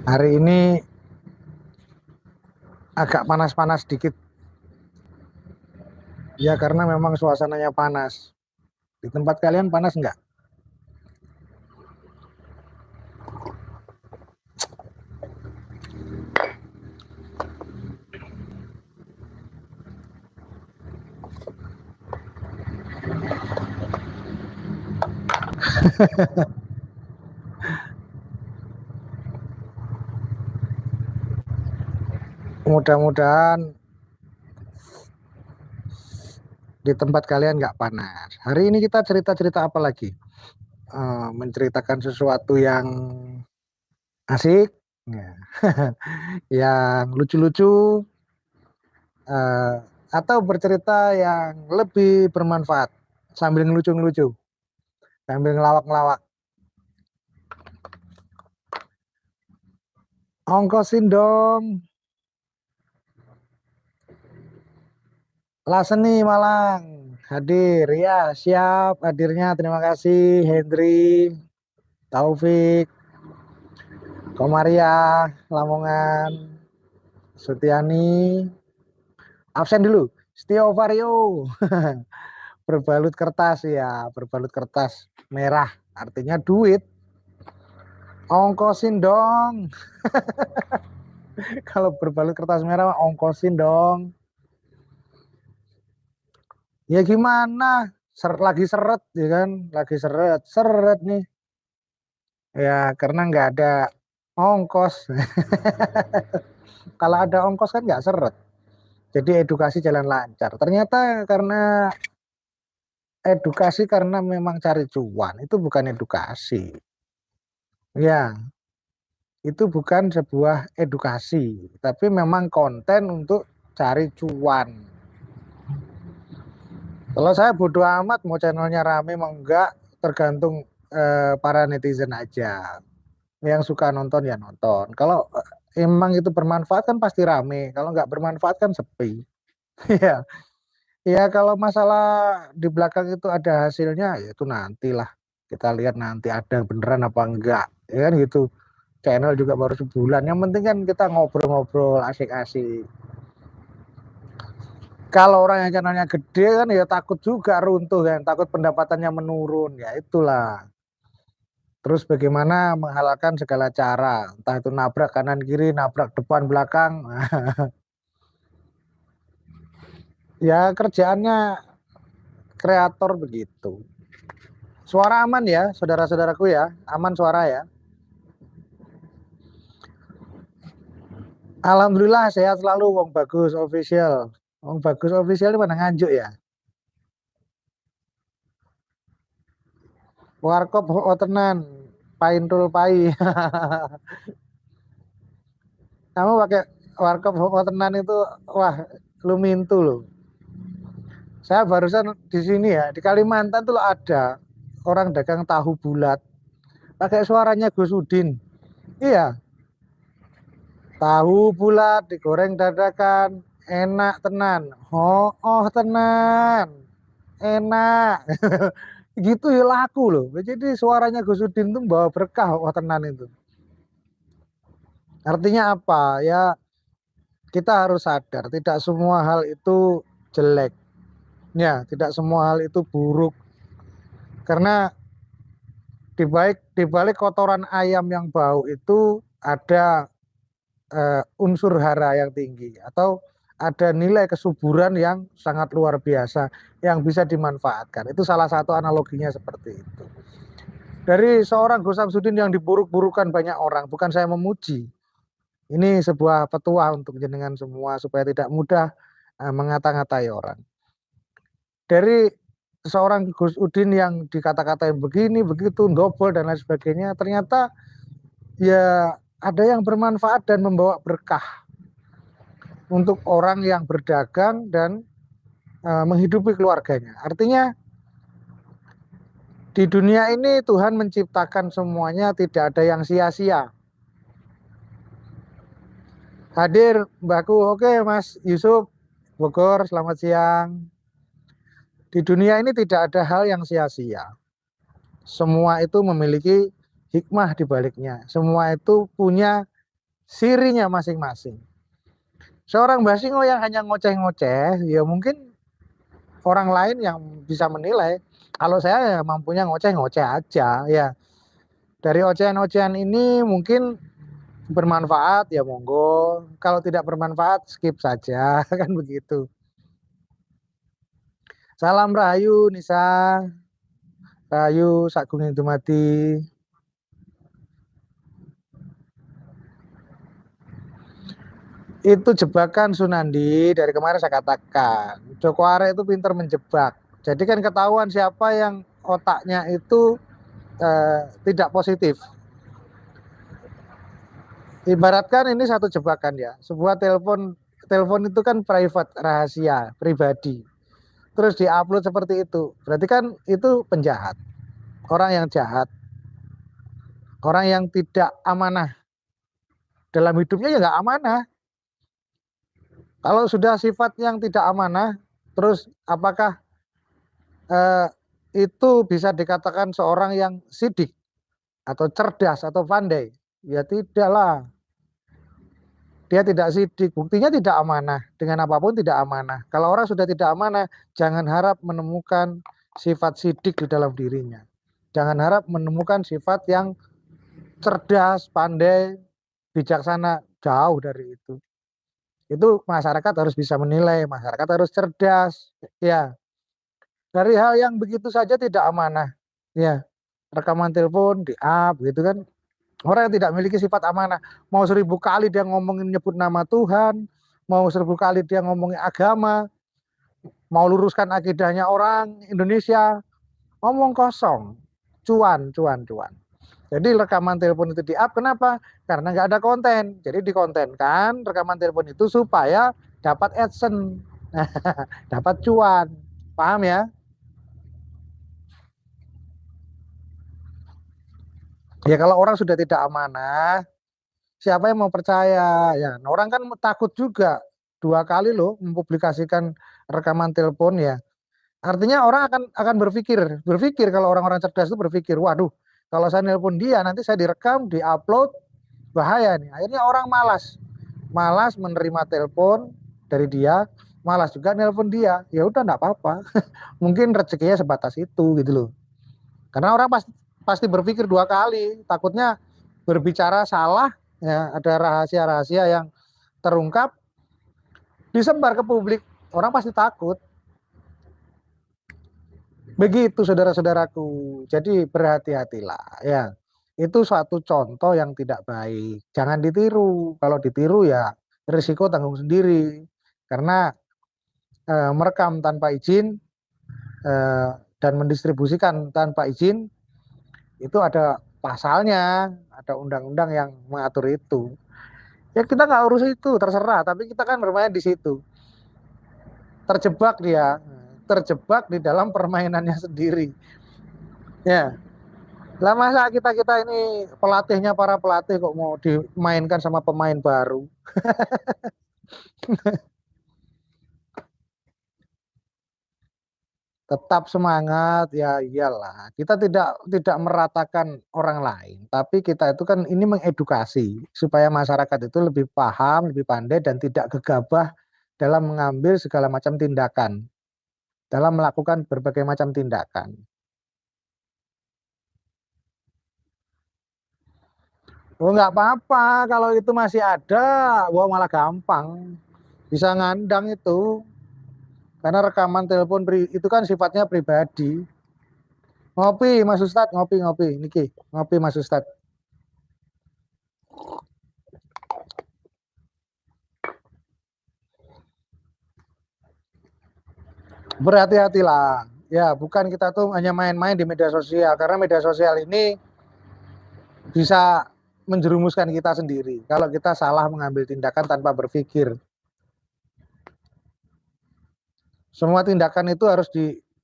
Hari ini agak panas-panas dikit. Ya karena memang suasananya panas. Di tempat kalian panas nggak? Mudah-mudahan di tempat kalian nggak panas. Hari ini kita cerita-cerita apa lagi? Menceritakan sesuatu yang asik, ya. Yang lucu-lucu, uh, atau bercerita yang lebih bermanfaat sambil ngelucu-ngelucu, sambil ngelawak-ngelawak. Ongkosin dong. Laseni Malang hadir ya, siap hadirnya, terima kasih Hendri, Taufik, Komaria, Lamongan, Sutiani, absen dulu, Stio Vario, berbalut kertas ya, berbalut kertas merah, artinya duit, ongkosin dong. Kalau berbalut kertas merah, ongkosin dong. Ya gimana, lagi seret ya kan, lagi seret nih. Ya karena nggak ada ongkos. Kalau ada ongkos kan nggak seret. Jadi edukasi jalan lancar. Ternyata karena edukasi karena memang cari cuan, itu bukan edukasi. Ya, itu bukan sebuah edukasi, tapi memang konten untuk cari cuan. Kalau saya bodo amat mau channelnya rame mau enggak, tergantung para netizen aja. Yang suka nonton ya nonton. Kalau emang itu bermanfaat kan pasti rame. Kalau nggak bermanfaat kan sepi. Ya, ya kalau masalah di belakang itu ada hasilnya, ya itu nantilah. Kita lihat nanti ada beneran apa enggak. Ya kan gitu. Channel juga baru sebulan. Yang penting kan kita ngobrol-ngobrol asik-asik. Kalau orang yang channelnya gede kan ya takut juga runtuh kan. Takut pendapatannya menurun. Ya itulah. Terus bagaimana menghalalkan segala cara. Entah itu nabrak kanan kiri, nabrak depan belakang. Ya kerjaannya kreator begitu. Suara aman ya, saudara-saudaraku ya. Aman suara ya. Alhamdulillah sehat selalu Wong Bagus official. Wong Bagus official ini pada nganjuk ya. Warkop tenan, paintul pai. Kamu pakai warkop tenan itu, wah, lu mintu loh. Saya barusan di sini ya, di Kalimantan tuh ada orang dagang tahu bulat pakai suaranya Gus Udin. Iya, tahu bulat digoreng dadakan, enak tenan. Oh, oh tenan, enak. Gitu ya laku loh. Jadi suaranya Gus Udin tuh bawa berkah, wah tenan itu. Artinya apa? Ya kita harus sadar tidak semua hal itu jelek. Ya, tidak semua hal itu buruk. Karena di balik kotoran ayam yang bau itu ada unsur hara yang tinggi atau ada nilai kesuburan yang sangat luar biasa yang bisa dimanfaatkan. Itu salah satu analoginya seperti itu. Dari seorang Gus Samsudin yang diburuk-burukan banyak orang, bukan saya memuji. Ini sebuah petuah untuk jenengan semua supaya tidak mudah mengata-ngatai orang. Dari seorang Gus Udin yang dikata-katain begini, begitu, dobol dan lain sebagainya, ternyata ya ada yang bermanfaat dan membawa berkah untuk orang yang berdagang dan menghidupi keluarganya. Artinya di dunia ini Tuhan menciptakan semuanya, tidak ada yang sia-sia. Hadir Mbakku, oke Mas Yusuf, Bogor, selamat siang. Di dunia ini tidak ada hal yang sia-sia. Semua itu memiliki hikmah di baliknya. Semua itu punya sirinya masing-masing. Seorang Basingo yang hanya ngoceh-ngoceh, ya mungkin orang lain yang bisa menilai. Kalau saya ya mampunya ngoceh-ngoceh aja ya. Dari ocehan-ocehan ini mungkin bermanfaat ya monggo. Kalau tidak bermanfaat skip saja kan begitu. Salam Rahayu Nisa, Rahayu Sagung Dumadi. Itu jebakan Sunandi dari kemarin saya katakan. Joko Are itu pintar menjebak. Jadi kan ketahuan siapa yang otaknya itu tidak positif. Ibaratkan ini satu jebakan ya. Sebuah telepon itu kan private, rahasia, pribadi. Terus diupload seperti itu. Berarti kan itu penjahat. Orang yang jahat. Orang yang tidak amanah. Dalam hidupnya ya nggak amanah. Kalau sudah sifat yang tidak amanah, terus apakah eh, itu bisa dikatakan seorang yang sidik atau cerdas atau pandai? Ya tidaklah. Dia tidak sidik, buktinya tidak amanah. Dengan apapun tidak amanah. Kalau orang sudah tidak amanah, jangan harap menemukan sifat sidik di dalam dirinya. Jangan harap menemukan sifat yang cerdas, pandai, bijaksana, jauh dari itu. Itu masyarakat harus bisa menilai, masyarakat harus cerdas. Ya, dari hal yang begitu saja tidak amanah. Ya, rekaman telepon di-up gitu kan. Orang yang tidak memiliki sifat amanah, mau 1000 kali dia ngomongin nyebut nama Tuhan, mau 1000 kali dia ngomongin agama, mau luruskan akidahnya orang Indonesia, ngomong kosong, cuan, cuan, cuan. Jadi rekaman telepon itu di-up, kenapa? Karena nggak ada konten. Jadi dikontenkan rekaman telepon itu supaya dapat AdSense, dapat cuan. Paham ya? Ya kalau orang sudah tidak amanah, siapa yang mau percaya? Ya, orang kan takut juga 2 kali loh mempublikasikan rekaman telepon ya. Artinya orang akan berpikir kalau orang-orang cerdas itu berpikir, waduh, kalau saya nelpon dia nanti saya direkam, diupload, bahaya nih. Akhirnya orang malas, malas menerima telepon dari dia, malas juga nelpon dia. Ya udah nggak apa-apa. Mungkin rezekinya sebatas itu gitu loh. Karena orang pasti pasti berpikir 2 kali, takutnya berbicara salah, ya ada rahasia-rahasia yang terungkap, disebar ke publik, orang pasti takut. Begitu saudara-saudaraku. Jadi berhati-hatilah ya. Itu suatu contoh yang tidak baik. Jangan ditiru. Kalau ditiru ya risiko tanggung sendiri. Karena merekam tanpa izin dan mendistribusikan tanpa izin itu ada pasalnya, ada undang-undang yang mengatur itu. Ya kita nggak urus itu, terserah. Tapi kita kan bermain di situ. Terjebak dia, terjebak di dalam permainannya sendiri. Ya, lah masa kita ini pelatihnya para pelatih kok mau dimainkan sama pemain baru? Tetap semangat ya iyalah. Kita tidak meratakan orang lain, tapi kita itu kan ini mengedukasi supaya masyarakat itu lebih paham, lebih pandai dan tidak gegabah dalam mengambil segala macam tindakan, dalam melakukan berbagai macam tindakan. Oh nggak apa-apa kalau itu masih ada, wah malah gampang. Bisa ngandang itu. Karena rekaman telepon itu kan sifatnya pribadi. Ngopi Mas Ustad, ngopi ngopi. Niki, ngopi Mas Ustad. Berhati-hatilah. Ya, bukan kita tuh hanya main-main di media sosial karena media sosial ini bisa menjerumuskan kita sendiri kalau kita salah mengambil tindakan tanpa berpikir. Semua tindakan itu harus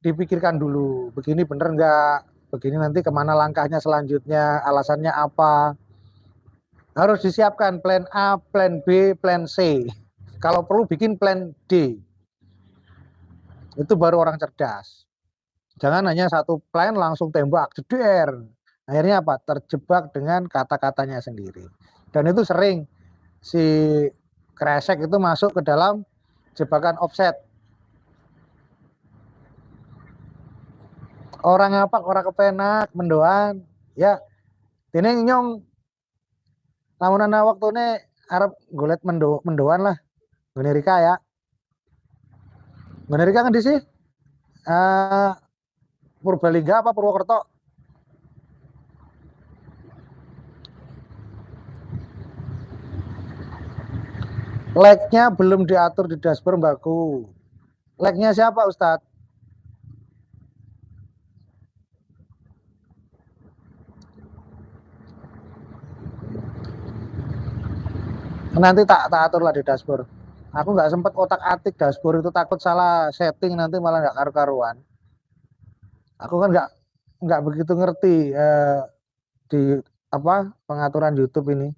dipikirkan dulu. Begini bener nggak? Begini nanti kemana langkahnya selanjutnya? Alasannya apa? Harus disiapkan plan A, plan B, plan C. Kalau perlu bikin plan D. Itu baru orang cerdas. Jangan hanya satu plan langsung tembak, jeder. Akhirnya apa? Terjebak dengan kata-katanya sendiri. Dan itu sering. si kresek itu masuk ke dalam jebakan offset. Orang ngapak, orang kepenak, mendoan. Ya, ini nyong lamunan waktu ini Arab golet mendoan lah. Generika ya. Generika kan di sih. Purbalingga apa Purwokerto? Lag-nya belum diatur di dashboard mbakku. Lag-nya siapa Ustadz? Nanti tak atur lah di dashboard. Aku nggak sempat otak atik dashboard itu, takut salah setting nanti malah nggak karu-karuan. Aku kan nggak begitu ngerti di apa pengaturan YouTube ini.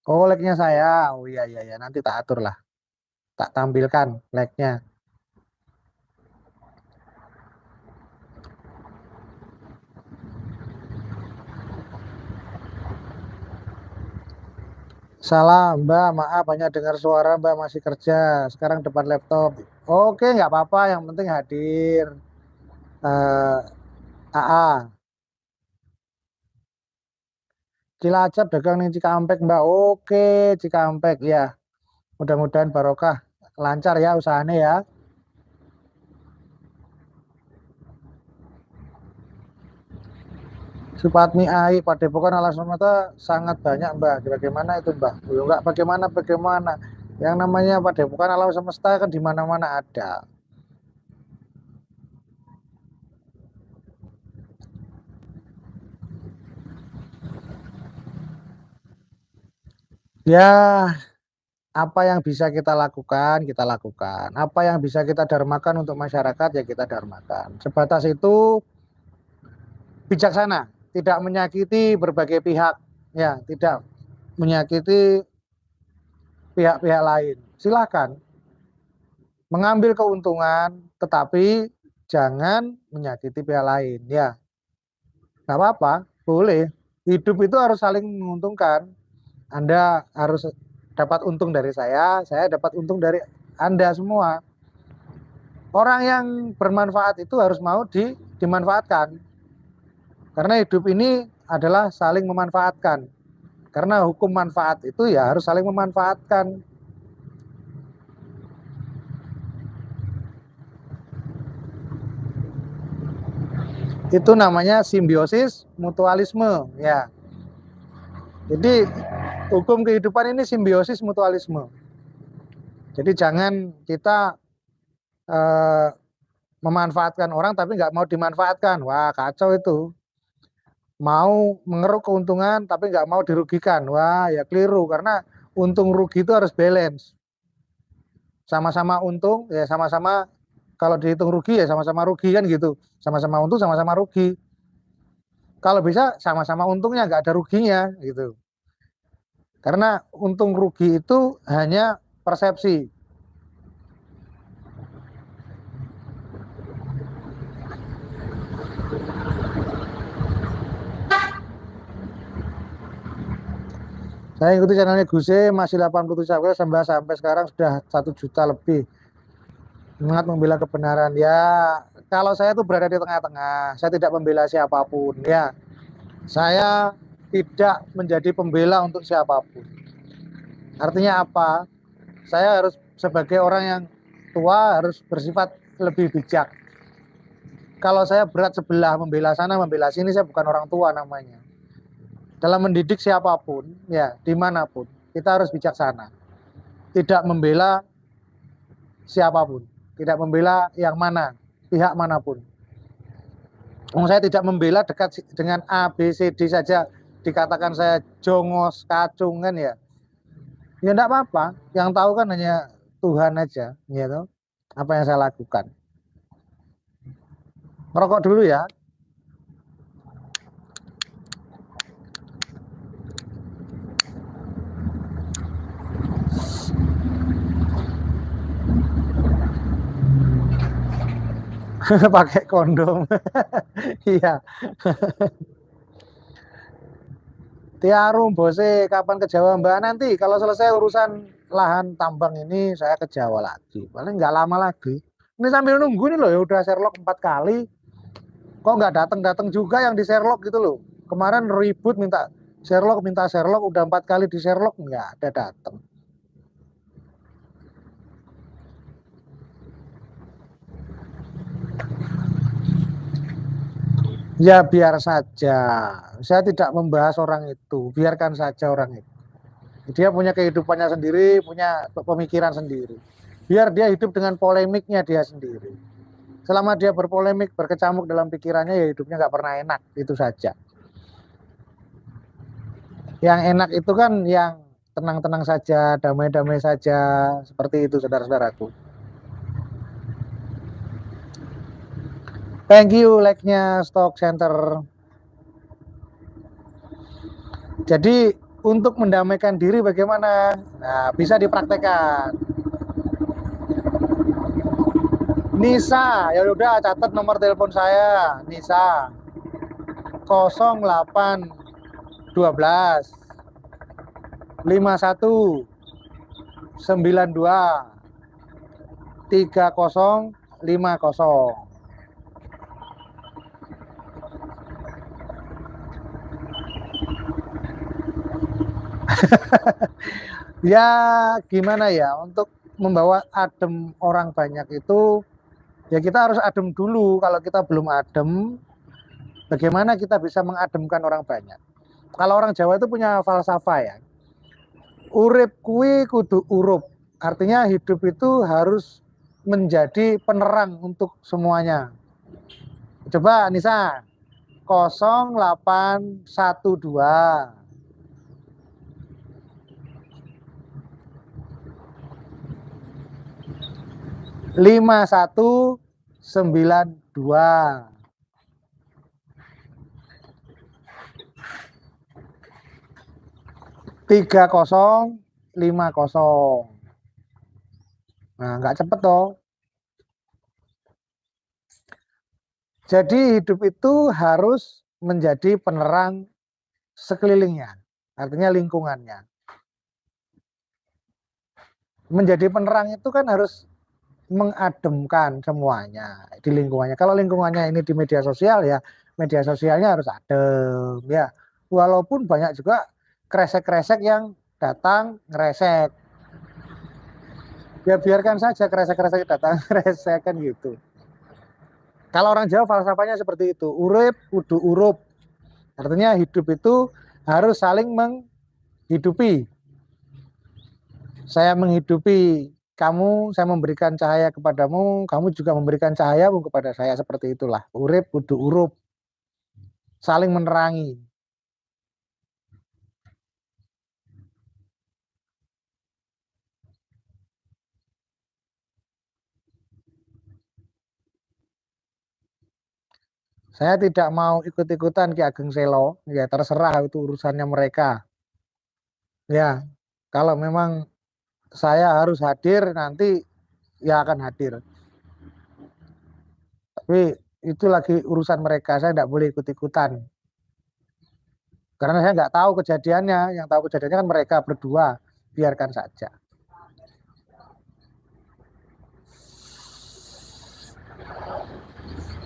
Oh, lag-nya saya. Oh iya iya ya, nanti tak atur lah. Tak tampilkan lag-nya. Salah Mbak, maaf hanya dengar suara Mbak masih kerja. Sekarang depan laptop. Oke, nggak apa-apa, yang penting hadir. AA. Cilacap dagang nih Cikampek Mbak. Oke, Cikampek ya. Mudah-mudahan barokah, lancar ya usahanya ya. Supatmi Ai Padepokan Alas Mata sangat banyak Mbak. Bagaimana itu Mbak? Ya enggak bagaimana. Yang namanya Padepokan Alam Semesta kan di mana-mana ada. Ya, apa yang bisa kita lakukan, kita lakukan. Apa yang bisa kita dharmakan untuk masyarakat, ya kita dharmakan. Sebatas itu bijaksana, tidak menyakiti berbagai pihak, ya, tidak menyakiti pihak-pihak lain. Silakan mengambil keuntungan, tetapi jangan menyakiti pihak lain. Ya, nggak apa-apa, boleh. Hidup itu harus saling menguntungkan. Anda harus dapat untung dari saya dapat untung dari Anda semua. Orang yang bermanfaat itu harus mau dimanfaatkan. Karena hidup ini adalah saling memanfaatkan. Karena hukum manfaat itu ya harus saling memanfaatkan. Itu namanya simbiosis mutualisme ya. Jadi hukum kehidupan ini simbiosis mutualisme. Jadi jangan kita memanfaatkan orang tapi nggak mau dimanfaatkan. Wah, kacau itu. Mau mengeruk keuntungan tapi nggak mau dirugikan. Wah, ya keliru, karena untung rugi itu harus balance. Sama-sama untung ya sama-sama, kalau dihitung rugi ya sama-sama rugi kan gitu. Sama-sama untung sama-sama rugi. Kalau bisa sama-sama untungnya, nggak ada ruginya gitu. Karena untung rugi itu hanya persepsi. Saya ikuti channelnya Guse, masih 87 sampai sekarang sudah 1 juta lebih. Semangat membela kebenaran. Ya, kalau saya tuh berada di tengah-tengah. Saya tidak membela siapapun ya. Saya tidak menjadi pembela untuk siapapun. Artinya apa? Saya harus sebagai orang yang tua harus bersifat lebih bijak. Kalau saya berat sebelah, membela sana, membela sini, saya bukan orang tua namanya. Dalam mendidik siapapun, ya dimanapun, kita harus bijaksana. Tidak membela siapapun, tidak membela yang mana, pihak manapun. Saya tidak membela dekat dengan A, B, C, D saja dikatakan saya jongos, kacungan ya. Ya enggak apa-apa, yang tahu kan hanya Tuhan aja, gitu. Apa yang saya lakukan. Merokok dulu ya. Pakai kondom. Iya. Tiarum bose, kapan ke Jawa Mbak? Nanti kalau selesai urusan lahan tambang ini saya ke Jawa lagi. Paling nggak lama lagi. Ini sambil nunggu nih loh, ya udah Sherlock 4 kali. Kok nggak datang-datang juga yang di Sherlock gitu loh. Kemarin ribut minta Sherlock, udah 4 kali di Sherlock nggak ada datang. Ya biar saja. Saya tidak membahas orang itu. Biarkan saja orang itu. Dia punya kehidupannya sendiri, punya pemikiran sendiri. Biar dia hidup dengan polemiknya dia sendiri. Selama dia berpolemik, berkecamuk dalam pikirannya, ya hidupnya nggak pernah enak. Itu saja. Yang enak itu kan yang tenang-tenang saja, damai-damai saja. Seperti itu, saudara-saudaraku. Thank you like-nya Stock Center. Jadi untuk mendamaikan diri bagaimana? Nah, bisa dipraktekkan. Nisa, ya udah catat nomor telepon saya, Nisa. 0812 51 92 3050. Ya gimana ya, untuk membawa adem orang banyak itu ya kita harus adem dulu. Kalau kita belum adem, bagaimana kita bisa mengademkan orang banyak? Kalau orang Jawa itu punya falsafah ya, urip kui kudu urup, artinya hidup itu harus menjadi penerang untuk semuanya. Coba Nisa, 0812 5192 3050. Nah, nggak cepet toh. Jadi hidup itu harus menjadi penerang sekelilingnya, artinya lingkungannya. Menjadi penerang itu kan harus mengademkan semuanya di lingkungannya. Kalau lingkungannya ini di media sosial, ya media sosialnya harus adem ya. Walaupun banyak juga kresek-kresek yang datang ngeresek. Ya biarkan saja kresek-kresek datang ngeresek kan gitu. Kalau orang Jawa falsafahnya seperti itu, urip kudu urup. Artinya hidup itu harus saling menghidupi. Saya menghidupi kamu, saya memberikan cahaya kepadamu, kamu juga memberikan cahayamu kepada saya, seperti itulah. Urip kudu urup. Saling menerangi. Saya tidak mau ikut-ikutan Ki Ageng Selo, ya terserah itu urusannya mereka. Ya, kalau memang saya harus hadir nanti ya akan hadir. Tapi itu lagi urusan mereka, saya tidak boleh ikut-ikutan. Karena saya nggak tahu kejadiannya, yang tahu kejadiannya kan mereka berdua, biarkan saja.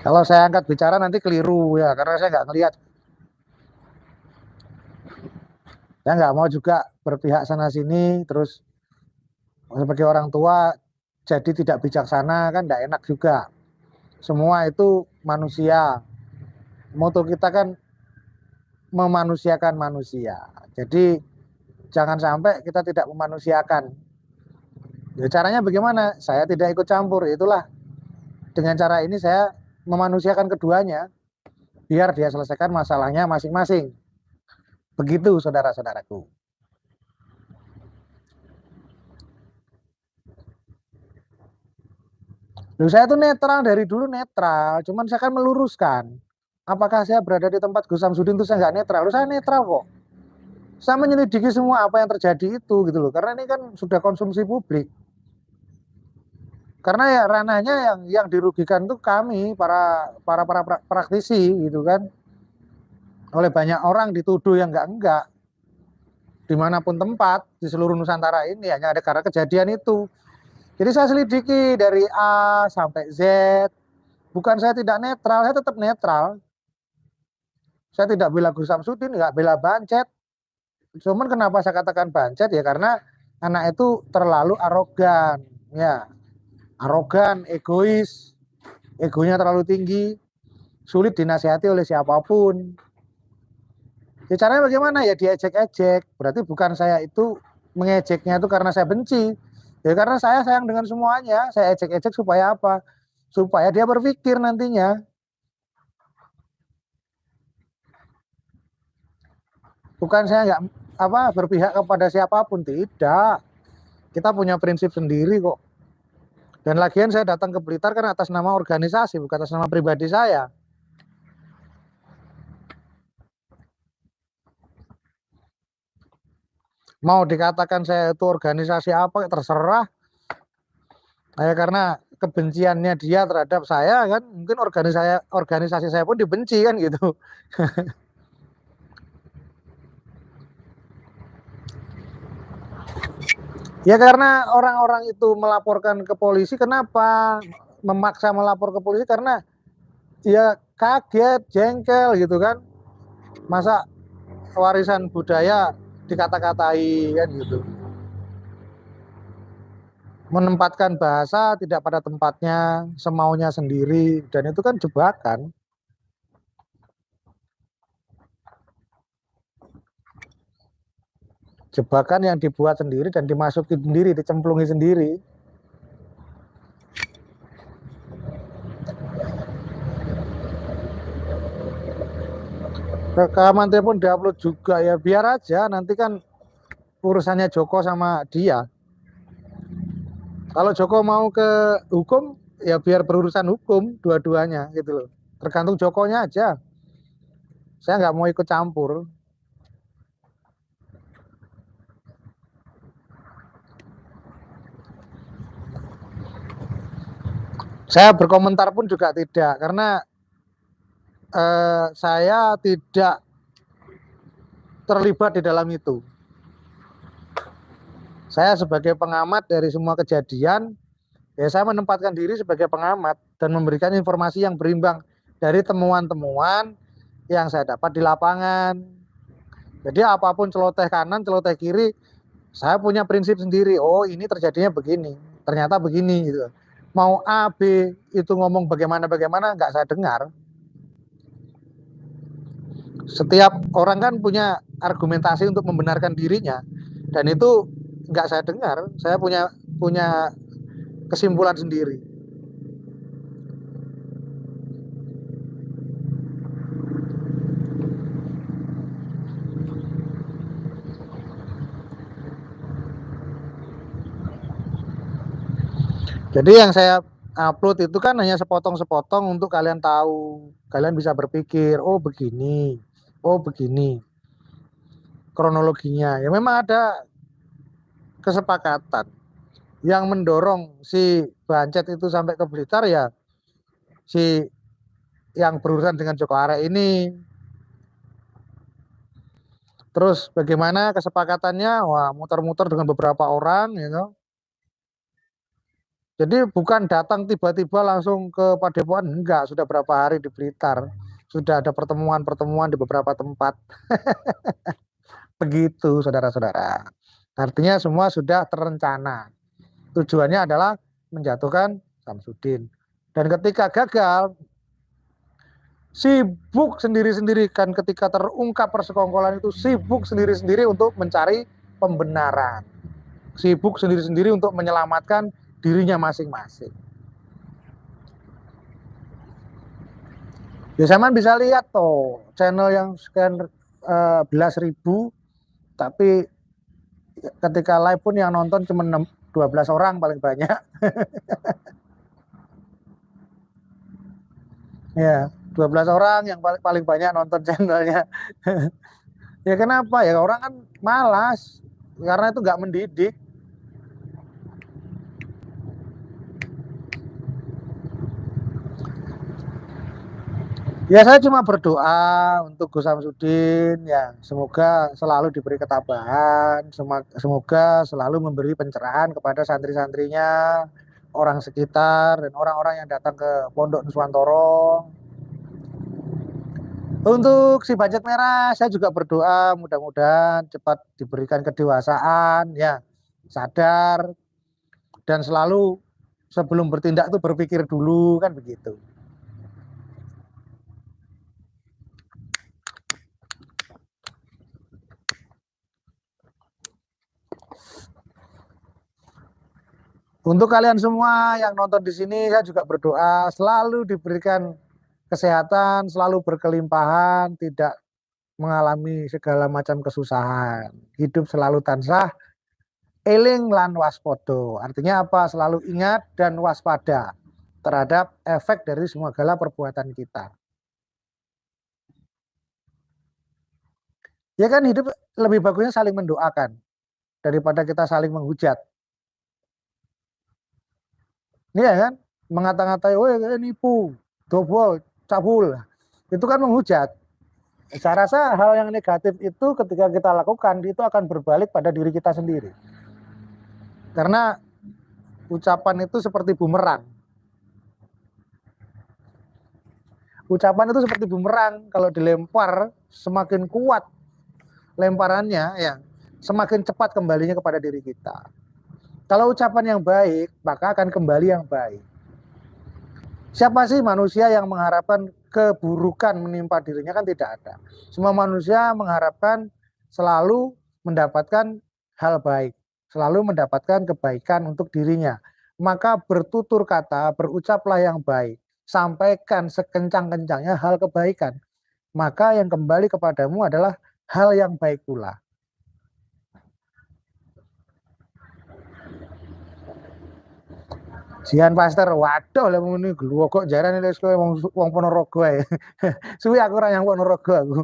Kalau saya angkat bicara nanti keliru ya, karena saya nggak ngelihat. Saya nggak mau juga berpihak sana sini, terus sebagai orang tua jadi tidak bijaksana kan nggak enak juga. Semua itu manusia. Moto kita kan memanusiakan manusia. Jadi jangan sampai kita tidak memanusiakan. Ya, caranya bagaimana? Saya tidak ikut campur. Itulah dengan cara ini saya memanusiakan keduanya biar dia selesaikan masalahnya masing-masing. Begitu saudara-saudaraku. Loh, saya tuh netral dari dulu netral, cuman saya kan meluruskan. Apakah saya berada di tempat Gus Samsudin itu saya nggak netral? Loh, saya netral kok. Saya menyelidiki semua apa yang terjadi itu gitu loh. Karena ini kan sudah konsumsi publik. Karena ya ranahnya yang dirugikan tuh kami para praktisi gitu kan. Oleh banyak orang dituduh yang enggak. dimanapun tempat di seluruh Nusantara ini hanya ada karena kejadian itu. Jadi saya selidiki dari A sampai Z. Bukan saya tidak netral, saya tetap netral. Saya tidak bela Gus Samsudin, nggak bela Bancet. Cuman kenapa saya katakan Bancet ya karena anak itu terlalu arogan, ya, arogan, egois, egonya terlalu tinggi, sulit dinasihati oleh siapapun. Ya caranya bagaimana ya diejek-ejek. Berarti bukan saya itu mengejeknya itu karena saya benci. Ya karena saya sayang dengan semuanya. Saya ejek-ejek supaya apa? Supaya dia berpikir nantinya. Bukan saya nggak berpihak kepada siapapun, tidak. Kita punya prinsip sendiri kok. Dan lagian saya datang ke Blitar kan atas nama organisasi, bukan atas nama pribadi saya. Mau dikatakan saya itu organisasi apa, terserah. Karena kebenciannya dia terhadap saya kan, mungkin organisasi saya pun dibenci kan gitu. Ya karena orang-orang itu melaporkan ke polisi, kenapa memaksa melapor ke polisi? Karena ya kaget, jengkel gitu kan. Masa warisan budaya dikata-katai kan gitu. Menempatkan bahasa tidak pada tempatnya, semaunya sendiri, dan itu kan jebakan. Jebakan yang dibuat sendiri dan dimasuki sendiri, dicemplungi sendiri. Rekaman telepon diupload juga ya biar aja, nanti kan urusannya Joko sama dia. Kalau Joko mau ke hukum ya biar berurusan hukum dua-duanya gitu loh. Tergantung Jokonya aja. Saya nggak mau ikut campur. Saya berkomentar pun juga tidak, karena saya tidak terlibat di dalam itu. Saya sebagai pengamat dari semua kejadian, ya saya menempatkan diri sebagai pengamat dan memberikan informasi yang berimbang dari temuan-temuan yang saya dapat di lapangan. Jadi apapun celoteh kanan, celoteh kiri, saya punya prinsip sendiri. Oh ini terjadinya begini, ternyata begini gitu. Mau A, B itu ngomong bagaimana nggak saya dengar. Setiap orang kan punya argumentasi untuk membenarkan dirinya, dan itu nggak saya dengar. Saya punya kesimpulan sendiri. Jadi yang saya upload itu kan hanya sepotong-sepotong untuk kalian tahu, kalian bisa berpikir, oh begini, oh begini kronologinya. Ya memang ada kesepakatan yang mendorong si Bancet itu sampai ke Blitar ya si yang berurusan dengan Joko Arek ini. Terus bagaimana kesepakatannya? Wah, muter-muter dengan beberapa orang gitu. Jadi bukan datang tiba-tiba langsung ke Padepokan, enggak, sudah berapa hari di Blitar. Sudah ada pertemuan-pertemuan di beberapa tempat. Begitu, saudara-saudara. Artinya semua sudah terencana. Tujuannya adalah menjatuhkan Samsudin. Dan ketika gagal, sibuk sendiri-sendiri kan, ketika terungkap persekongkolan itu sibuk sendiri-sendiri untuk mencari pembenaran. Sibuk sendiri-sendiri untuk menyelamatkan dirinya masing-masing. Ya sama bisa lihat tuh channel yang sekian belas ribu, tapi ketika live pun yang nonton cuma 12 orang paling banyak. Ya, 12 orang yang paling banyak nonton channelnya. Ya kenapa? Ya orang kan malas, karena itu nggak mendidik. Ya saya cuma berdoa untuk Gus Samsudin ya, semoga selalu diberi ketabahan, semoga selalu memberi pencerahan kepada santri-santrinya, orang sekitar dan orang-orang yang datang ke Pondok Nuswantoro. Untuk si budget merah, saya juga berdoa mudah-mudahan cepat diberikan kedewasaan, ya, sadar dan selalu sebelum bertindak itu berpikir dulu kan begitu. Untuk kalian semua yang nonton di sini, saya juga berdoa selalu diberikan kesehatan, selalu berkelimpahan, tidak mengalami segala macam kesusahan. Hidup selalu tansah, eling lan waspodo. Artinya apa? Selalu ingat dan waspada terhadap efek dari semua segala perbuatan kita. Ya kan hidup lebih bagusnya saling mendoakan daripada kita saling menghujat. Iya kan? Mengata-ngatai, woi nipu, dobol, cabul. Itu kan menghujat. Saya rasa hal yang negatif itu ketika kita lakukan itu akan berbalik pada diri kita sendiri. Karena ucapan itu seperti bumerang. Ucapan itu seperti bumerang, kalau dilempar semakin kuat lemparannya ya, semakin cepat kembalinya kepada diri kita. Kalau ucapan yang baik, maka akan kembali yang baik. Siapa sih manusia yang mengharapkan keburukan menimpa dirinya? Kan tidak ada. Semua manusia mengharapkan selalu mendapatkan hal baik, selalu mendapatkan kebaikan untuk dirinya. Maka bertutur kata, berucaplah yang baik, sampaikan sekencang-kencangnya hal kebaikan. Maka yang kembali kepadamu adalah hal yang baik pula. Jihan Pastor, waduh lek muni gluwo kok jarane wis kowe wong Ponorogo ae. Suwi aku ora yang Ponorogo aku.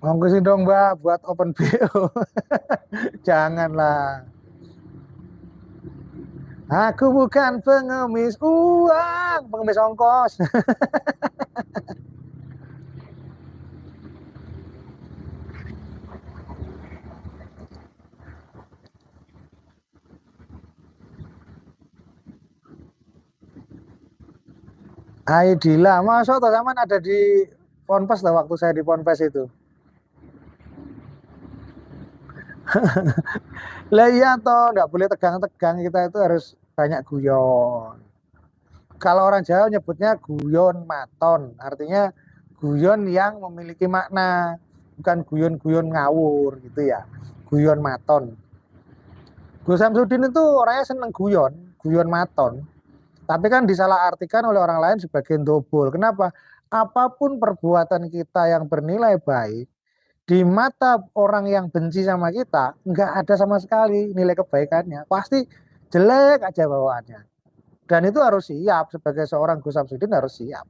Monggo sih dong Mbak buat open BO. Janganlah. Aku bukan pengemis uang, pengemis ongkos. Aidila, masa toh zaman ada di Ponpes lah waktu saya di Ponpes itu. Lah iya toh, nggak boleh tegang-tegang, kita itu harus banyak guyon. Kalau orang Jawa nyebutnya guyon maton, artinya guyon yang memiliki makna, bukan guyon-guyon ngawur gitu ya. Guyon maton. Gus Samsudin itu orangnya seneng guyon, guyon maton. Tapi kan disalahartikan oleh orang lain sebagai dobol. Kenapa? Apapun perbuatan kita yang bernilai baik, di mata orang yang benci sama kita, nggak ada sama sekali nilai kebaikannya. Pasti jelek aja bawaannya. Dan itu harus siap, sebagai seorang Gus Samsudin harus siap.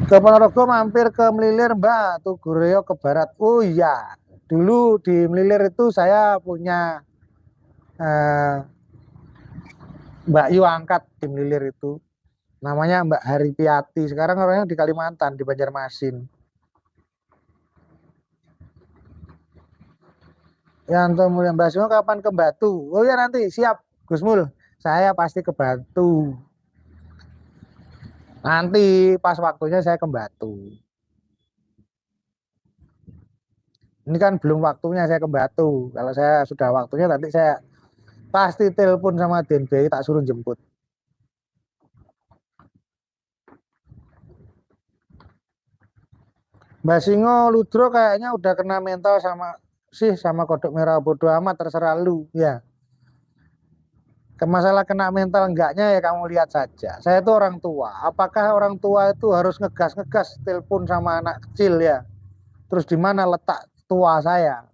Ke Ponorogo mampir ke Melilir Mbak, Tugurejo ke barat. Oh iya, dulu di Melilir itu saya punya eh, Mbak Yu angkat di Melilir itu. Namanya Mbak Haripiati. Sekarang orangnya di Kalimantan, di Banjarmasin. Ya, untuk Mulia Mbak Simo kapan ke Batu? Oh ya nanti, siap. Gus Mul, saya pasti ke Batu. Nanti pas waktunya saya ke Batu. Ini kan belum waktunya saya ke Batu. Kalau saya sudah waktunya nanti saya pasti telepon sama DNBI tak suruh jemput. Mbak Singo Ludro kayaknya udah kena mental sama kodok merah bodo amat terserah lu ya. Masalah kena mental enggaknya ya kamu lihat saja. Saya itu orang tua. Apakah orang tua itu harus ngegas-ngegas telepon sama anak kecil ya? Terus di mana letak tua saya?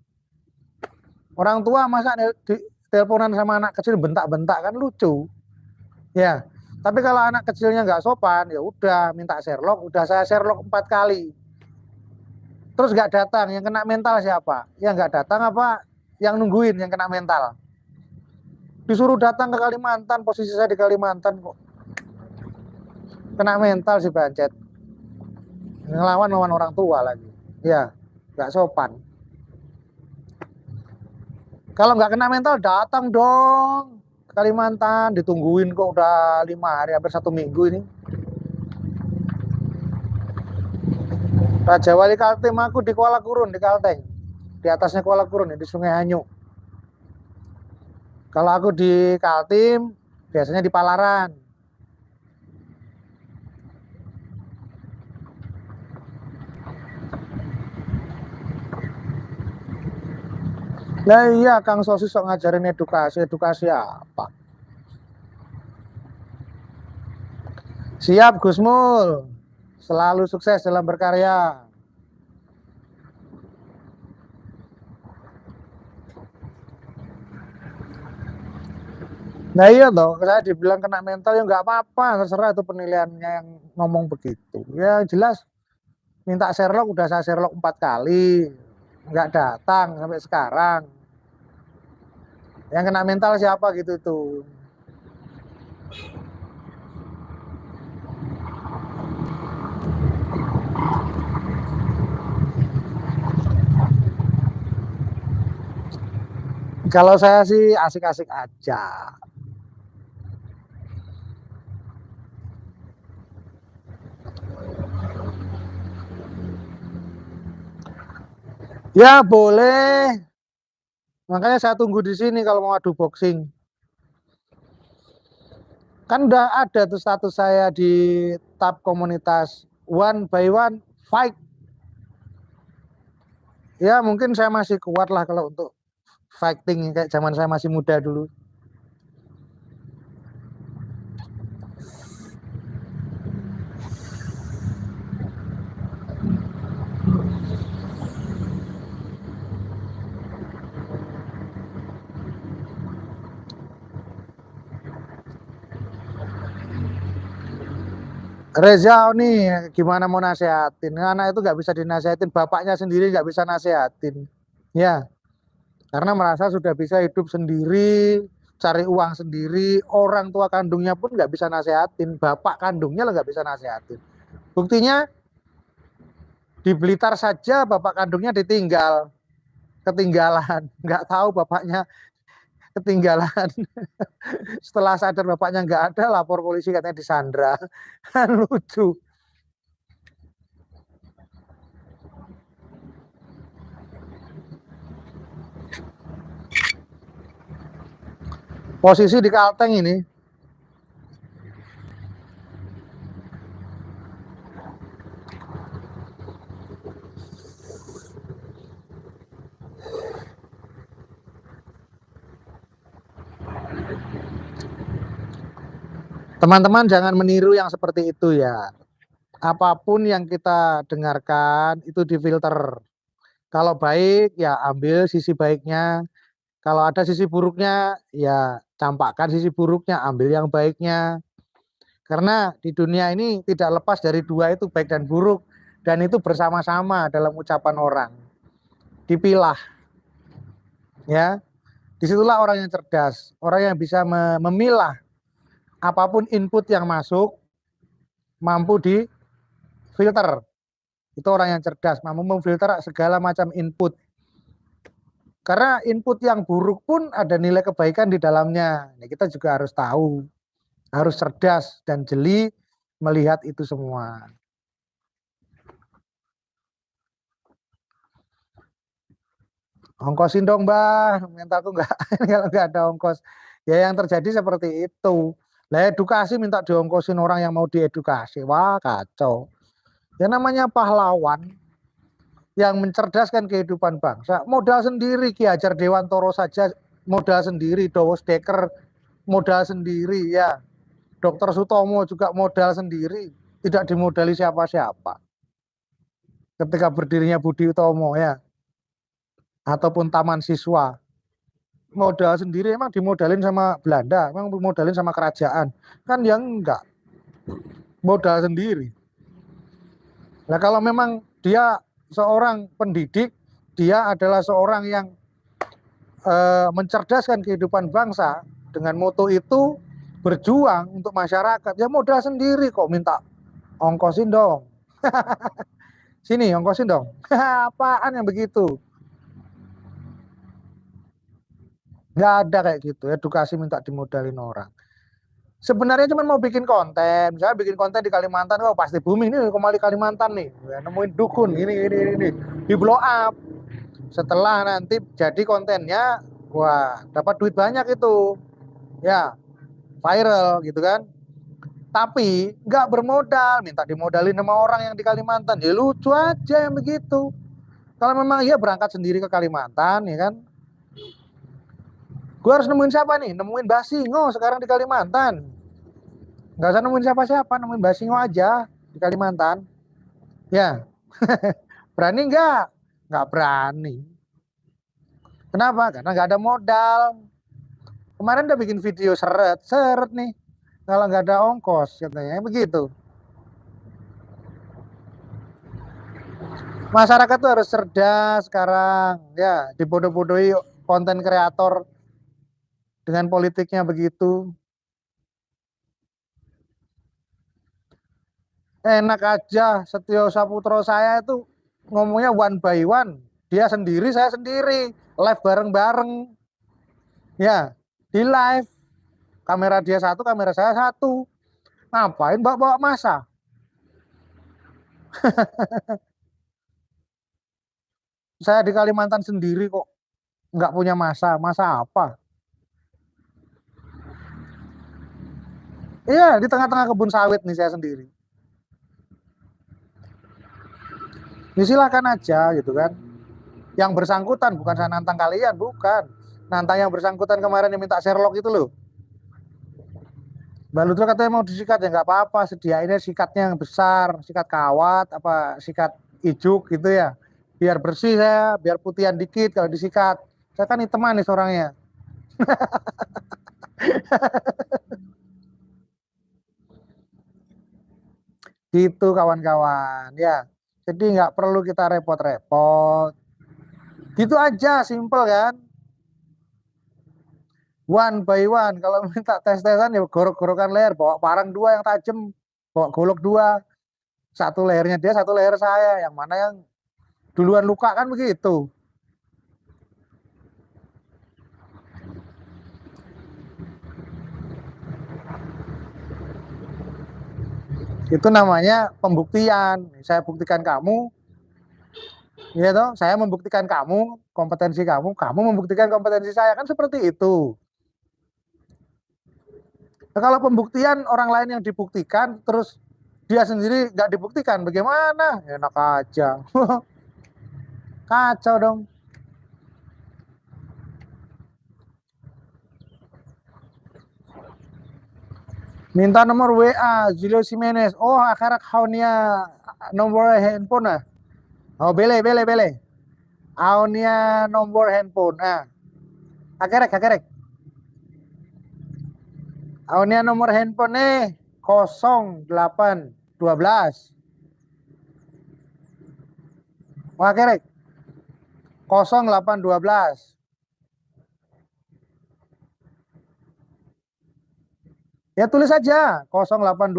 Orang tua masa teleponan sama anak kecil bentak-bentak kan lucu. Ya, tapi kalau anak kecilnya nggak sopan, ya udah minta Sherlock, udah saya Sherlock 4 kali, terus nggak datang, yang kena mental siapa? Yang nggak datang apa? Yang nungguin yang kena mental. Disuruh datang ke Kalimantan, posisi saya di Kalimantan kok kena mental si Bancet, ngelawan lawan orang tua lagi. Ya, nggak sopan. Kalau nggak kena mental datang dong ke Kalimantan, ditungguin kok udah 5 hari, hampir 1 minggu ini. Raja Wali Kaltim aku di Kuala Kurun, di Kalteng. Di atasnya Kuala Kurun, di Sungai Hanyu. Kalau aku di Kaltim, biasanya di Palaran. Lah iya, Kang Sosis sok ngajarin edukasi, edukasi apa? Siap Gus Mul, selalu sukses dalam berkarya. Nah iya toh, saya dibilang kena mental ya nggak apa-apa, terserah itu penilaiannya yang ngomong begitu. Ya jelas minta Sherlock, udah saya Sherlock 4 kali, nggak datang sampai sekarang. Yang kena mental siapa gitu tuh? Kalau saya sih asik-asik aja. Ya boleh. Makanya saya tunggu di sini kalau mau adu boxing. Kan udah ada tuh status saya di tab komunitas one by one fight. Ya mungkin saya masih kuat lah kalau untuk fighting kayak zaman saya masih muda dulu. Reza nih gimana mau nasehatin? Anak itu nggak bisa dinasehatin, bapaknya sendiri nggak bisa nasehatin. Ya, karena merasa sudah bisa hidup sendiri, cari uang sendiri, orang tua kandungnya pun nggak bisa nasehatin, bapak kandungnya lah nggak bisa nasehatin. Buktinya di Blitar saja bapak kandungnya ditinggal, ketinggalan, nggak tahu bapaknya ketinggalan. Setelah sadar bapaknya nggak ada, lapor polisi katanya disandra. Kan lucu. Posisi di Kalteng ini, teman-teman jangan meniru yang seperti itu ya. Apapun yang kita dengarkan itu difilter. Kalau baik ya ambil sisi baiknya. Kalau ada sisi buruknya ya campakkan sisi buruknya, ambil yang baiknya. Karena di dunia ini tidak lepas dari dua itu, baik dan buruk. Dan itu bersama-sama dalam ucapan orang. Dipilah ya. Disitulah orang yang cerdas, orang yang bisa memilah apapun input yang masuk, mampu difilter. Itu orang yang cerdas, mampu memfilter segala macam input. Karena input yang buruk pun ada nilai kebaikan di dalamnya. Nah, kita juga harus tahu, harus cerdas dan jeli melihat itu semua. Ongkosin dong, Mbah. Mentalku nggak kalau nggak ada ongkos. Ya yang terjadi seperti itu. Lah edukasi minta diongkosin orang yang mau diedukasi. Wah, kacau. Ya namanya pahlawan yang mencerdaskan kehidupan bangsa. Modal sendiri Ki Hajar Dewantoro saja modal sendiri, Dowo Dekker modal sendiri ya. Dokter Sutomo juga modal sendiri, tidak dimodali siapa-siapa. Ketika berdirinya Budi Utomo ya, ataupun Taman Siswa. modal sendiri, emang dimodalin sama Belanda, emang dimodalin sama kerajaan, kan yang enggak, modal sendiri. Nah kalau memang dia seorang pendidik, dia adalah seorang yang mencerdaskan kehidupan bangsa dengan moto itu, berjuang untuk masyarakat, ya modal sendiri kok minta ongkosin dong. Sini ongkosin dong. Apaan yang begitu? Nggak ada kayak gitu, edukasi minta dimodalin orang. Sebenarnya cuma mau bikin konten, misalnya bikin konten di Kalimantan, oh pasti booming nih kembali Kalimantan nih, ya, nemuin dukun ini, di blow up. Setelah nanti jadi kontennya, wah dapat duit banyak itu, ya viral gitu kan. Tapi nggak bermodal, minta dimodalin sama orang yang di Kalimantan, ya lucu aja yang begitu. Kalau memang iya berangkat sendiri ke Kalimantan, ya kan, gue harus nemuin siapa nih? Nemuin Basingo sekarang di Kalimantan. Nggak usah nemuin siapa-siapa, nemuin Basingo aja di Kalimantan. Ya, berani nggak? Nggak berani. Kenapa? Karena nggak ada modal. Kemarin udah bikin video seret nih. Kalau nggak ada ongkos, katanya begitu. Masyarakat tuh harus cerdas sekarang. Ya, dibodoh-bodohi konten kreator dengan politiknya begitu. Enak aja, Setio Saputro saya itu ngomongnya one by one. Dia sendiri, saya sendiri. Live bareng-bareng. Ya, di live. Kamera dia satu, kamera saya satu. Ngapain bawa-bawa masa? Saya di Kalimantan sendiri kok. Nggak punya masa. Masa apa? Iya, di tengah-tengah kebun sawit nih saya sendiri. Ya silakan aja gitu kan. Yang bersangkutan, bukan saya nantang kalian, bukan. Nantang yang bersangkutan kemarin yang minta Sherlock itu loh. Mbak Lutro katanya mau disikat, ya nggak apa-apa, sediainnya sikatnya yang besar, sikat kawat, apa sikat ijuk gitu ya. Biar bersih saya, biar putihan dikit kalau disikat. Saya kan hitam manis orangnya. Gitu kawan-kawan ya. Jadi nggak perlu kita repot-repot. Gitu aja, simple kan. One by one. Kalau minta tes-tesan ya gorok-gorokan leher, bawa parang dua yang tajam, bawa golok dua. Satu lehernya dia, satu leher saya. Yang mana yang duluan luka kan begitu. Itu namanya pembuktian. Saya buktikan kamu, ya toh, saya membuktikan kamu, kompetensi kamu membuktikan kompetensi saya, kan seperti itu. Nah, kalau pembuktian orang lain yang dibuktikan, terus dia sendiri nggak dibuktikan, bagaimana? Enak aja. Kacau dong. Minta nomor WA, Julio Jimenez. Oh, akarak haunia nomor handphone ah. Oh, bele. Haunia nomor handphone. Ah, akerek. Haunia nomor handphone nih 0812. Wah, akerek 0812. Ya tulis saja 0812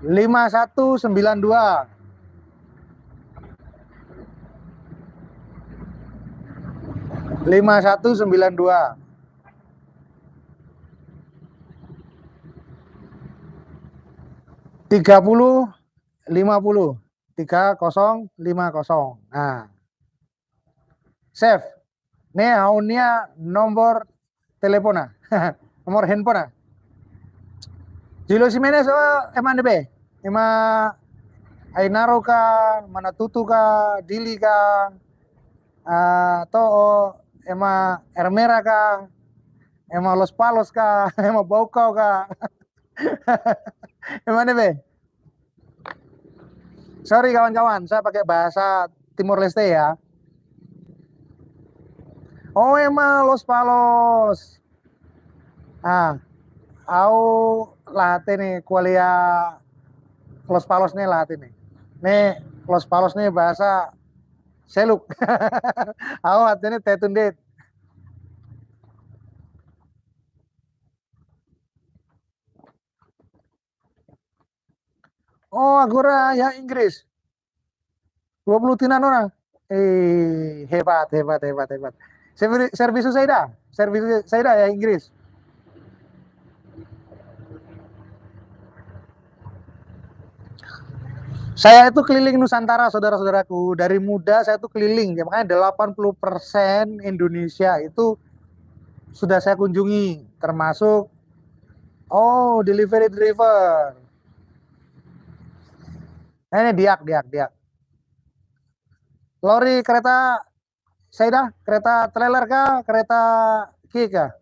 5192 5192 3050 3050. Nah, save. Nih haunya nomor telepon nomor handphone. Julio Jimenez emang deh, emang Ainaro ka, Manatutu ka, Dili ka, atau emang Ermera ka, emang Los Palos ka, emang Baucau ka. Emang deh. Sorry kawan-kawan, saya pakai bahasa Timor Leste ya. Oh emang Los Palos. Ah, aku latih nih kuliah Los Palos nih latih nih. Nih Los Palos nih bahasa Seluk. Aku artinya Tetundit. Oh Agora ya Inggris. 20 tinan orang. Hebat, hebat, hebat, hebat. Servisu saya dah. Servisu saya dah ya Inggris. Saya itu keliling Nusantara, saudara-saudaraku. Dari muda saya itu keliling. Ya, makanya 80% Indonesia itu sudah saya kunjungi. Termasuk, oh, delivery driver. Ini diak, diak, diak. Lori kereta, saya dah, kereta trailer kah? Kereta ki kah?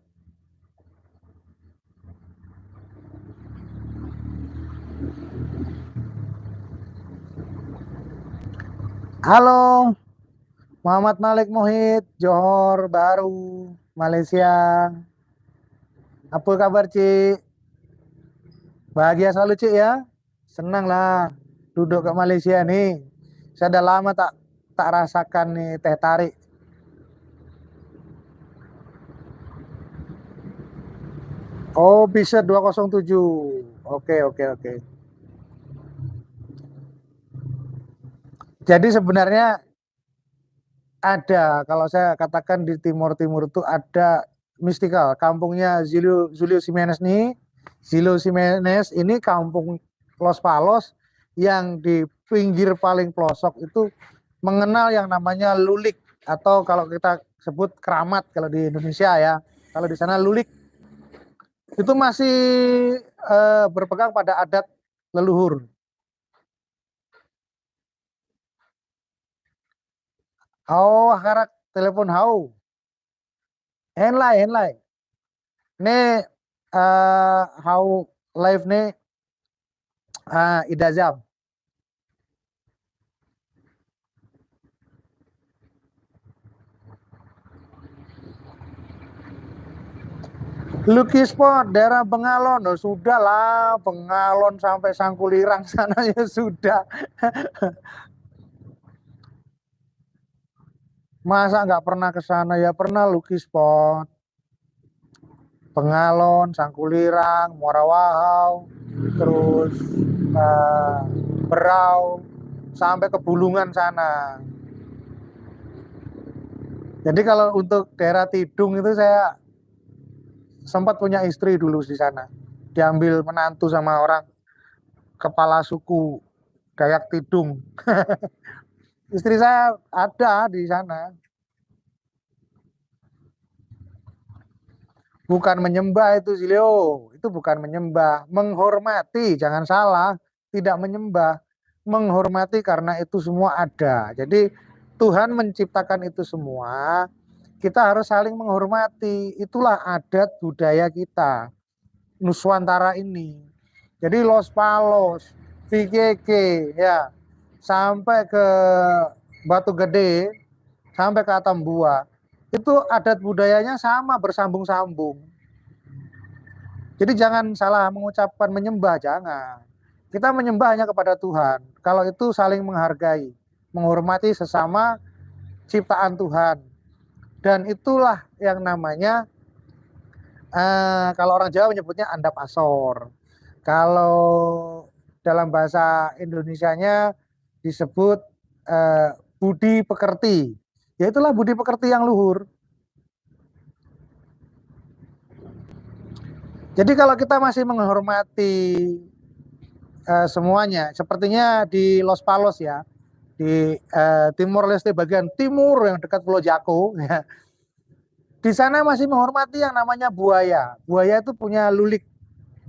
Halo, Muhammad Malik Mohit, Johor Baru, Malaysia. Apa kabar, Cik? Bahagia selalu, Cik ya? Senang lah duduk ke Malaysia nih. Saya udah lama tak tak rasakan nih teh tarik. Oh, bisa 207. Oke, oke, oke. Jadi sebenarnya ada, kalau saya katakan di Timur Timur itu ada mistikal. Kampungnya Julio Jimenez nih. Julio Jimenez ini kampung Los Palos yang di pinggir paling pelosok itu mengenal yang namanya lulik atau kalau kita sebut keramat kalau di Indonesia ya. Kalau di sana lulik itu masih berpegang pada adat leluhur. Oh, karak telepon hau. Henlai, henlai. Ini hau live nih Ida Jam. Lucky Spot daerah Bengalon, oh, sudah lah Bengalon sampai Sangkulirang sana ya sudah. Masa nggak pernah ke sana ya pernah Lucky Spot, Bengalon, Sangkulirang, Muara Wahau, terus eh, Berau sampai ke Bulungan sana. Jadi kalau untuk daerah Tidung itu saya sempat punya istri dulu di sana. Diambil menantu sama orang kepala suku Dayak Tidung. Istri saya ada di sana. Bukan menyembah itu Zilio. Itu bukan menyembah. Menghormati, jangan salah. Tidak menyembah. Menghormati karena itu semua ada. Jadi Tuhan menciptakan itu semua. Kita harus saling menghormati. Itulah adat budaya kita. Nuswantara ini. Jadi Los Palos, VKK, ya, sampai ke Batu Gede, sampai ke Atambua, itu adat budayanya sama bersambung-sambung. Jadi jangan salah mengucapkan menyembah, jangan. Kita menyembah hanya kepada Tuhan. Kalau itu saling menghargai, menghormati sesama ciptaan Tuhan. Dan itulah yang namanya kalau orang Jawa menyebutnya andap asor. Kalau dalam bahasa Indonesianya disebut eh, budi pekerti. Ya itulah budi pekerti yang luhur. Jadi kalau kita masih menghormati semuanya, sepertinya di Los Palos ya, di Timor Leste bagian timur yang dekat Pulau Jako, ya, di sana masih menghormati yang namanya buaya. Buaya itu punya lulik,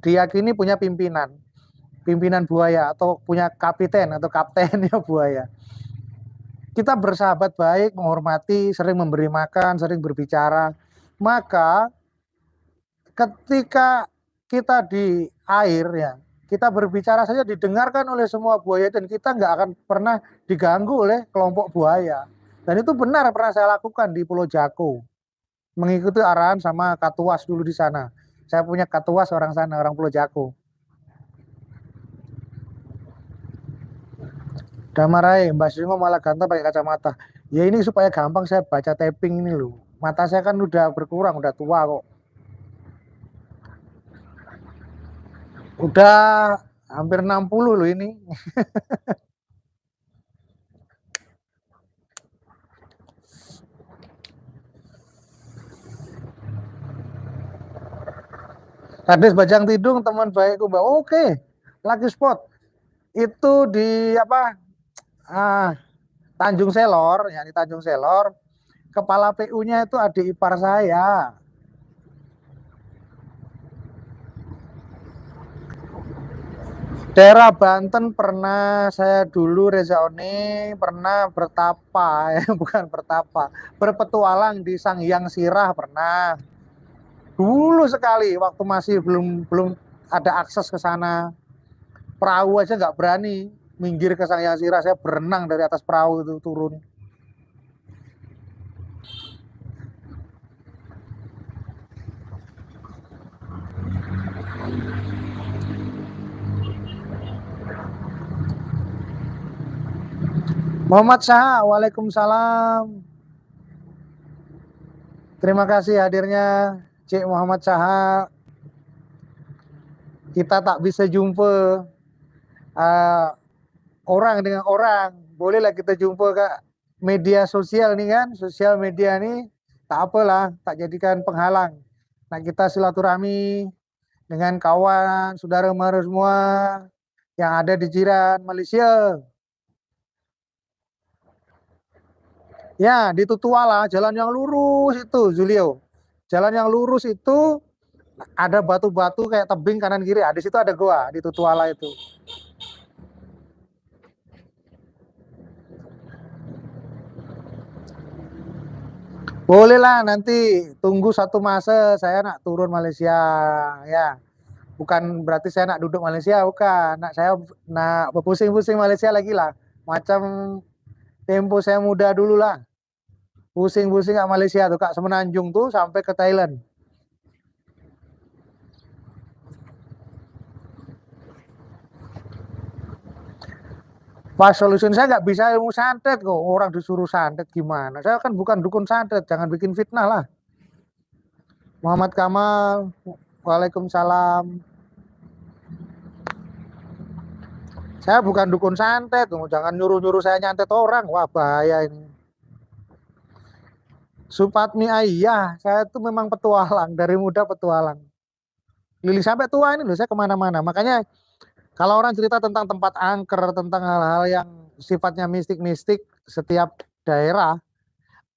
diyakini punya pimpinan, pimpinan buaya atau punya kapiten atau kaptennya buaya. Kita bersahabat baik, menghormati, sering memberi makan, sering berbicara. Maka ketika kita di air ya, Kita berbicara saja didengarkan oleh semua buaya dan kita nggak akan pernah diganggu oleh kelompok buaya. Dan itu benar pernah saya lakukan di Pulau Jako. Mengikuti arahan sama Katuas dulu di sana. Saya punya Katuas orang sana, orang Pulau Jako. Damarai, Mbak Simo malah ganteng pakai kacamata. Ya ini supaya gampang saya baca tapping ini loh. Mata saya kan udah berkurang, udah tua kok. Udah hampir 60 loh ini. Kades Bajang Tidung teman baikku Mbak. Oke, lagi spot. Itu di apa? Ah, Tanjung Selor, ya di Tanjung Selor. Kepala PU-nya itu adik ipar saya. Daerah Banten pernah saya dulu Reza Oni pernah bertapa ya bukan bertapa berpetualang di Sanghyang Sirah pernah dulu sekali waktu masih belum belum ada akses ke sana perahu aja nggak berani minggir ke Sanghyang Sirah saya berenang dari atas perahu itu turun. Muhammad Syah, Waalaikumsalam. Terima kasih hadirnya Cik Muhammad Syah. Kita tak bisa jumpa uh, orang dengan orang. Bolehlah kita jumpa ke media sosial nih kan, sosial media nih tak apalah, tak jadikan penghalang. Nah kita silaturahmi dengan kawan, saudara mara semua yang ada di jiran Malaysia. Ya, di Tutuala, jalan yang lurus itu, Julio. Jalan yang lurus itu ada batu-batu kayak tebing kanan kiri. Di situ ada goa di Tutuala itu. Bolehlah nanti tunggu satu masa saya nak turun Malaysia ya. Bukan berarti saya nak duduk Malaysia, bukan. Nak saya nak berpusing-pusing Malaysia lagi lah. Macam tempo saya muda dulu lah. Pusing-pusing ke Malaysia tuh Kak, Semenanjung tuh sampai ke Thailand. Pas solution saya nggak bisa ilmu santet kok. Orang disuruh santet gimana? Saya kan bukan dukun santet, jangan bikin fitnah lah. Muhammad Kamal, Waalaikumsalam. Saya bukan dukun santet, jangan nyuruh-nyuruh saya nyantet orang. Wah bahaya ini. Supatmi Ayah, saya tuh memang petualang, dari muda petualang. Lili sampai tua ini loh, saya kemana-mana. Makanya kalau orang cerita tentang tempat angker, tentang hal-hal yang sifatnya mistik-mistik setiap daerah,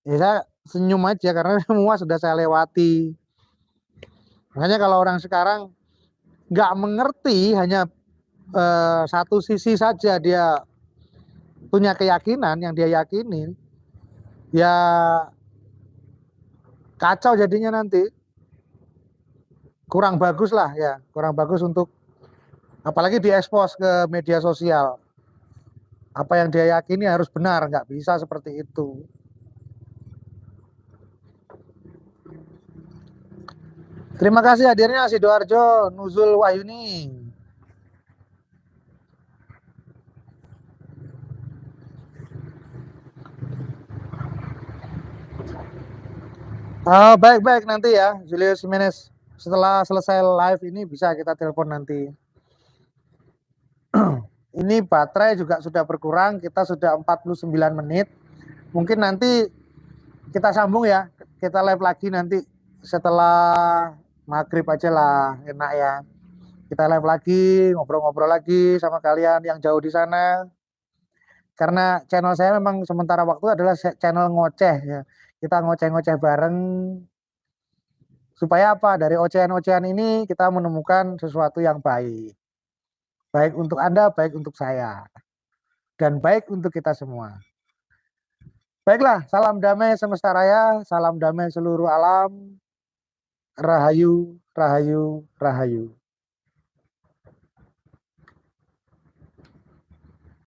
ya saya senyum aja karena semua sudah saya lewati. Makanya kalau orang sekarang nggak mengerti, hanya satu sisi saja dia punya keyakinan yang dia yakini, ya kacau jadinya nanti. Kurang bagus lah ya, kurang bagus untuk apalagi diekspos ke media sosial. Apa yang dia yakini harus benar, nggak bisa seperti itu. Terima kasih hadirnya Sidoarjo Nuzul Wahyuni. Baik-baik nanti ya, Julius Jimenez. Setelah selesai live ini bisa kita telepon nanti. Ini baterai juga sudah berkurang, kita sudah 49 menit. Mungkin nanti kita sambung ya, kita live lagi nanti setelah maghrib aja lah, enak ya. Kita live lagi, ngobrol-ngobrol lagi sama kalian yang jauh di sana. Karena channel saya memang sementara waktu adalah channel ngoceh ya. Kita ngoceh-ngoceh bareng supaya apa? Dari ocehan-ocehan ini kita menemukan sesuatu yang baik. Baik untuk Anda, baik untuk saya. Dan baik untuk kita semua. Baiklah, salam damai semesta raya, salam damai seluruh alam. Rahayu, rahayu, rahayu.